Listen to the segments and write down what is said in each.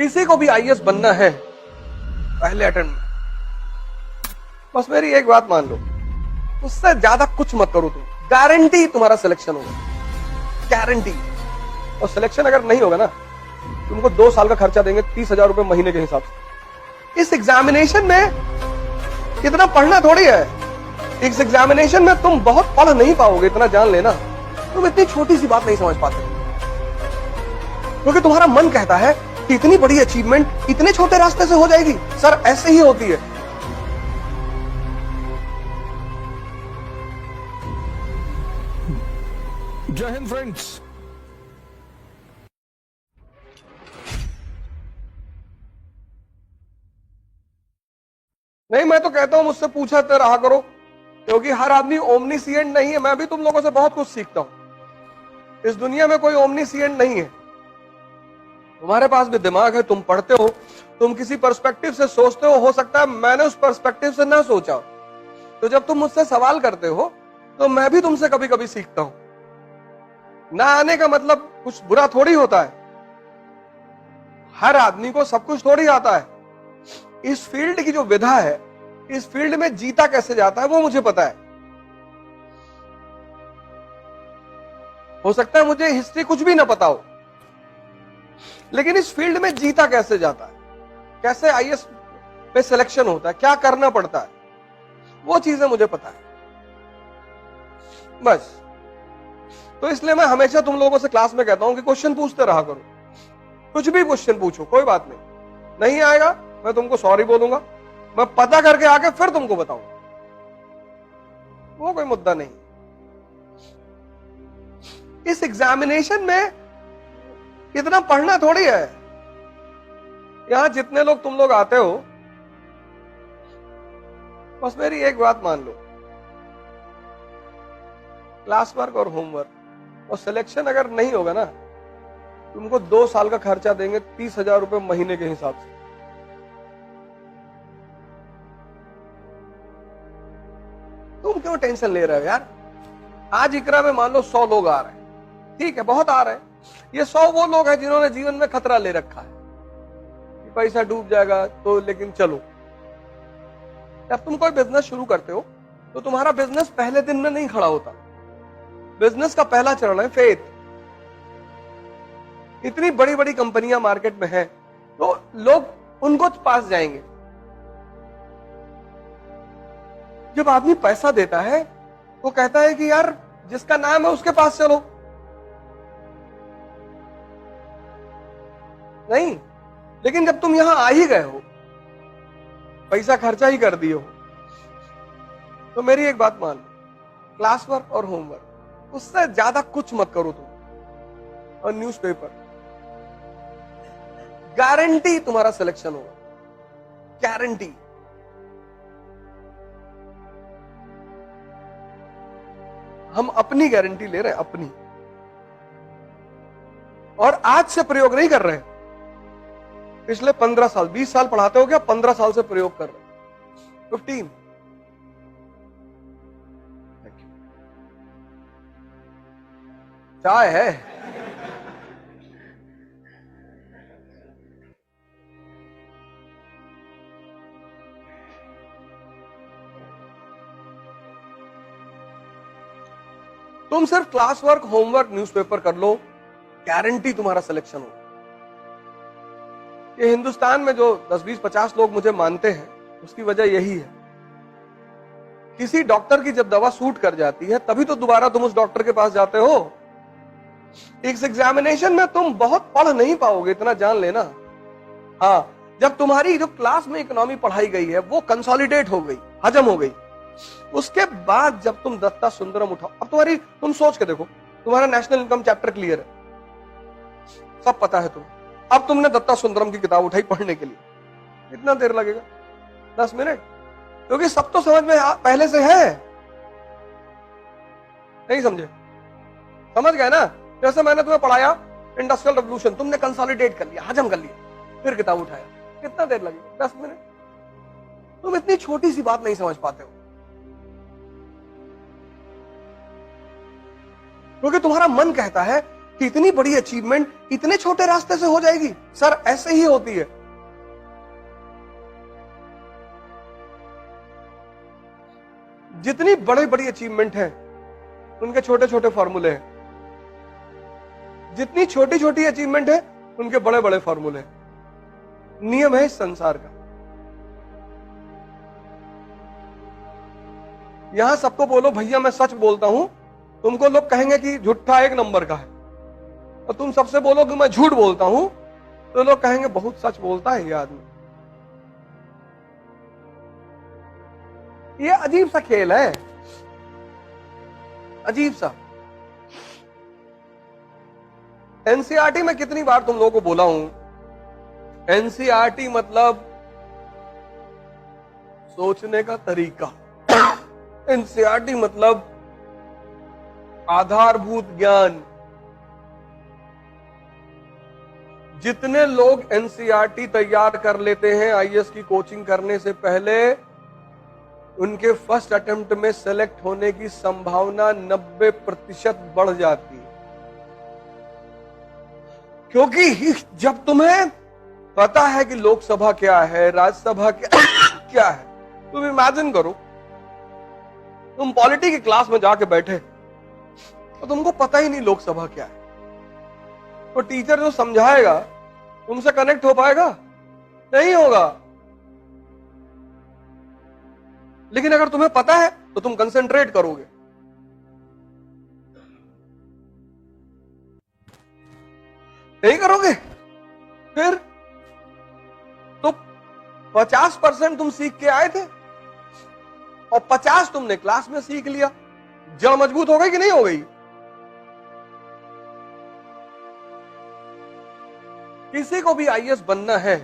किसी को भी आईएएस बनना है पहले अटेम्प्ट में, बस मेरी एक बात मान लो, उससे ज्यादा कुछ मत करो तुम, गारंटी तुम्हारा सिलेक्शन होगा, गारंटी। और सिलेक्शन अगर नहीं होगा ना, तुमको 2 साल का खर्चा देंगे 30,000 रुपए महीने के हिसाब से। इस एग्जामिनेशन में इतना पढ़ना थोड़ी है, इस एग्जामिनेशन में तुम बहुत पढ़ नहीं पाओगे, इतना जान लेना। तुम इतनी छोटी सी बात नहीं समझ पाते, क्योंकि तुम्हारा मन कहता है कि इतनी बड़ी अचीवमेंट इतने छोटे रास्ते से हो जाएगी। सर ऐसे ही होती है। जय हिंद फ्रेंड्स। नहीं, मैं तो कहता हूं मुझसे पूछते रहा करो, क्योंकि हर आदमी ओमनीसिएंट नहीं है। मैं भी तुम लोगों से बहुत कुछ सीखता हूं। इस दुनिया में कोई ओमनीसिएंट नहीं है। तुम्हारे पास भी दिमाग है, तुम पढ़ते हो, तुम किसी पर्सपेक्टिव से सोचते हो सकता है मैंने उस पर्सपेक्टिव से ना सोचा। तो जब तुम मुझसे सवाल करते हो तो मैं भी तुमसे कभी कभी सीखता हूं। ना आने का मतलब कुछ बुरा थोड़ी होता है। हर आदमी को सब कुछ थोड़ी आता है। इस फील्ड की जो विधा है, इस फील्ड में जीता कैसे जाता है वो मुझे पता है। हो सकता है मुझे हिस्ट्री कुछ भी ना पता हो, लेकिन इस फील्ड में जीता कैसे जाता है, कैसे आईएएस में सिलेक्शन होता है, क्या करना पड़ता है, वो चीजें मुझे पता है बस। तो इसलिए मैं हमेशा तुम लोगों से क्लास में कहता हूं कि क्वेश्चन पूछते रहा करो। कुछ भी क्वेश्चन पूछो, कोई बात नहीं आएगा मैं तुमको सॉरी बोलूंगा, मैं पता करके आके फिर तुमको बताऊंगा, वो कोई मुद्दा नहीं। इस एग्जामिनेशन में इतना पढ़ना थोड़ी है। यहां जितने लोग तुम लोग आते हो, बस मेरी एक बात मान लो, क्लास वर्क और होमवर्क और सिलेक्शन अगर नहीं होगा ना, तुमको 2 साल का खर्चा देंगे 30,000 रुपए महीने के हिसाब से। तुम क्यों टेंशन ले रहे हो यार? आज इकरा में मान लो 100 लोग आ रहे हैं, ठीक है, बहुत आ रहे हैं। ये 100 वो लोग हैं जिन्होंने जीवन में खतरा ले रखा है कि पैसा डूब जाएगा तो, लेकिन चलो। जब तुम कोई बिजनेस शुरू करते हो तो तुम्हारा बिजनेस पहले दिन में नहीं खड़ा होता। बिजनेस का पहला चरण है फेथ। इतनी बड़ी बड़ी कंपनियां मार्केट में हैं, तो लोग उनको पास जाएंगे। जब आदमी पैसा देता है तो कहता है कि यार जिसका नाम है उसके पास चलो। नहीं, लेकिन जब तुम यहां आ ही गए हो, पैसा खर्चा ही कर दिए हो, तो मेरी एक बात मान लो, क्लास वर्क और होमवर्क, उससे ज्यादा कुछ मत करो तुम। और न्यूज़पेपर, गारंटी तुम्हारा सिलेक्शन होगा, गारंटी। हम अपनी गारंटी ले रहे हैं, अपनी। और आज से प्रयोग नहीं कर रहे हैं। पिछले 15 साल 20 साल पढ़ाते हो क्या? 15 साल से प्रयोग कर रहे हैं, 15। चाय है? तुम सिर्फ क्लास वर्क, होमवर्क, न्यूज़पेपर कर लो, गारंटी तुम्हारा सिलेक्शन हो। ये हिंदुस्तान में जो 10, 20, 50 लोग मुझे मानते हैं, उसकी वजह यही है। किसी डॉक्टर की जब दवा सूट कर जाती है, तभी तो दोबारा तुम उस डॉक्टर के पास जाते हो। इस एग्जामिनेशन में तुम बहुत पढ़ नहीं पाओगे, इतना जान लेना। हाँ, जब तुम्हारी जो क्लास में इकोनॉमी पढ़ाई गई है वो कंसोलिडेट हो गई, हजम हो गई, उसके बाद जब तुम दत्ता सुंदरम उठाओ, अब तुम सोच के देखो, तुम्हारा नेशनल इनकम चैप्टर क्लियर है, सब पता है तुम। अब तुमने दत्ता सुंदरम की किताब उठाई पढ़ने के लिए, कितना देर लगेगा? 10 मिनट, क्योंकि सब तो समझ में पहले से है। नहीं समझे? समझ गए ना? जैसे मैंने तुम्हें पढ़ाया इंडस्ट्रियल रेवोल्यूशन, तुमने कंसोलिडेट कर लिया, हजम कर लिया, फिर किताब उठाया, कितना देर लगेगा? 10 मिनट। तुम इतनी छोटी सी बात नहीं समझ पाते हो, क्योंकि तुम्हारा मन कहता है कि इतनी बड़ी अचीवमेंट इतने छोटे रास्ते से हो जाएगी। सर ऐसे ही होती है। जितनी बड़ी बड़ी अचीवमेंट है उनके छोटे छोटे फॉर्मूले हैं, जितनी छोटी छोटी अचीवमेंट है उनके बड़े बड़े फॉर्मूले हैं। नियम है इस संसार का। यहां सबको बोलो भैया मैं सच बोलता हूं, तुमको लोग कहेंगे कि झूठा एक नंबर का है, और तुम सबसे बोलो कि मैं झूठ बोलता हूं तो लोग कहेंगे बहुत सच बोलता है ये आदमी। ये अजीब सा खेल है, अजीब सा। एनसीईआरटी में कितनी बार तुम लोगों को बोला हूं, एनसीईआरटी मतलब सोचने का तरीका, एनसीईआरटी मतलब आधारभूत ज्ञान। जितने लोग एनसीईआरटी तैयार कर लेते हैं आईएएस की कोचिंग करने से पहले, उनके फर्स्ट अटेम्प्ट में सेलेक्ट होने की संभावना 90% बढ़ जाती है। क्योंकि जब तुम्हें पता है कि लोकसभा क्या है, राज्यसभा क्या है, तुम इमेजिन करो तुम पॉलिटी की क्लास में जाके बैठे तो तुमको पता ही नहीं लोकसभा क्या है, तो टीचर जो समझाएगा तुमसे कनेक्ट हो पाएगा? नहीं होगा। लेकिन अगर तुम्हें पता है तो तुम कंसंट्रेट करोगे। नहीं करोगे फिर तो 50% तुम सीख के आए थे और 50 तुमने क्लास में सीख लिया। जड़ मजबूत हो गई कि नहीं हो गई? किसी को भी आईएएस बनना है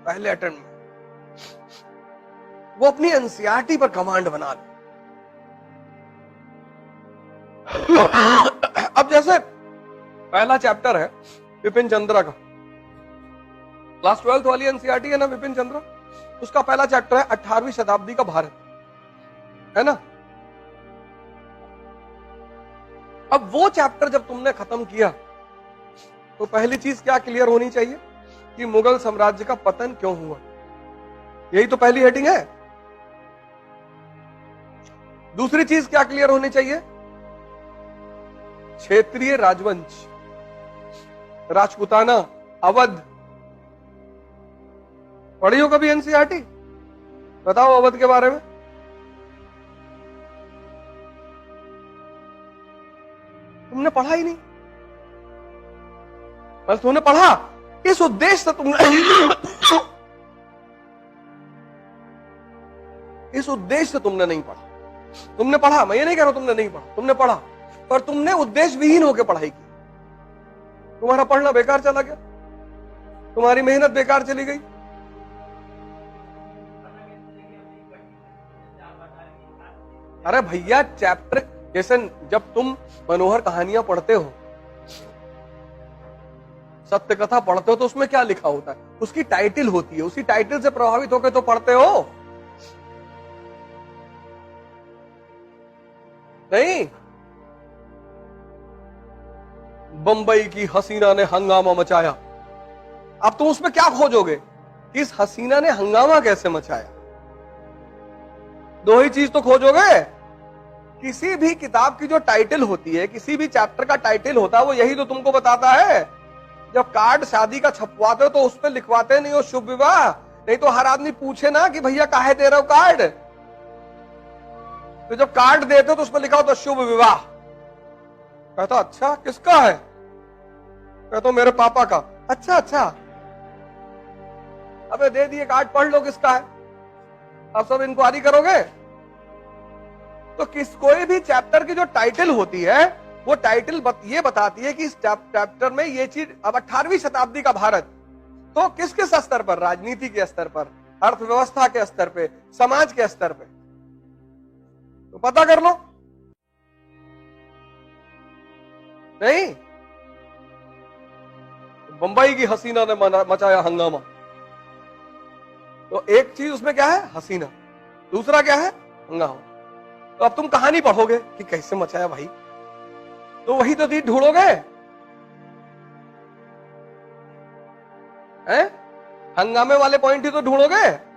पहले अटेम्प्ट में, वो अपनी एनसीईआरटी पर कमांड बना ले। अब जैसे पहला चैप्टर है विपिन चंद्रा का, क्लास 12th वाली एनसीईआरटी है ना विपिन चंद्रा, उसका पहला चैप्टर है 18वीं शताब्दी का भारत, है ना। अब वो चैप्टर जब तुमने खत्म किया तो पहली चीज क्या क्लियर होनी चाहिए कि मुगल साम्राज्य का पतन क्यों हुआ। यही तो पहली हेडिंग है। दूसरी चीज क्या क्लियर होनी चाहिए? क्षेत्रीय राजवंश, राजपूताना, अवध। पढ़ी हो कभी एनसीईआरटी? बताओ अवध के बारे में। तुमने पढ़ा ही नहीं, बस तुमने पढ़ा इस उद्देश्य से तुमने इस उद्देश्य से तुमने नहीं पढ़ा। तुमने पढ़ा, मैं ये नहीं कह रहा तुमने नहीं पढ़ा, तुमने पढ़ा, पर तुमने उद्देश्य विहीन होकर पढ़ाई की। तुम्हारा पढ़ना बेकार चला गया, तुम्हारी मेहनत बेकार चली गई। अरे भैया चैप्टर, जैसे जब तुम मनोहर कहानियां पढ़ते हो, सत्य कथा पढ़ते हो, तो उसमें क्या लिखा होता है? उसकी टाइटल होती है, उसी टाइटल से प्रभावित होकर तो पढ़ते हो। नहीं, बंबई की हसीना ने हंगामा मचाया, अब तुम उसमें क्या खोजोगे कि इस हसीना ने हंगामा कैसे मचाया? दो ही चीज तो खोजोगे। किसी भी किताब की जो टाइटल होती है, किसी भी चैप्टर का टाइटल होता है, वो यही तो तुमको बताता है। जब कार्ड शादी का छपवाते हो तो उस पर लिखवाते नहीं हो शुभ विवाह, नहीं तो हर आदमी पूछे ना कि भैया काहे दे रहे हो कार्ड, तो जब कार्ड देते हो तो उस पर लिखा हो तो शुभ विवाह। कहता अच्छा किसका है? कहता मेरे पापा का। अच्छा अच्छा, अबे दे दिए कार्ड, पढ़ लो किसका है। अब सब इंक्वायरी करोगे? तो कोई भी चैप्टर की जो टाइटल होती है, वो टाइटल ये बताती है कि इस चैप्टर में ये चीज, अब 18वीं शताब्दी का भारत, तो किस किस स्तर पर? राजनीति के स्तर पर, अर्थव्यवस्था के स्तर पे, समाज के स्तर पे, तो पता कर लो। नहीं, बंबई की हसीना ने मचाया हंगामा, तो एक चीज उसमें क्या है? हसीना। दूसरा क्या है? हंगामा। तो अब तुम कहानी पढ़ोगे कि कैसे मचाया भाई, तो वही तो चीज ढूंढोगे। हैं? हंगामे वाले पॉइंट ही तो ढूंढोगे।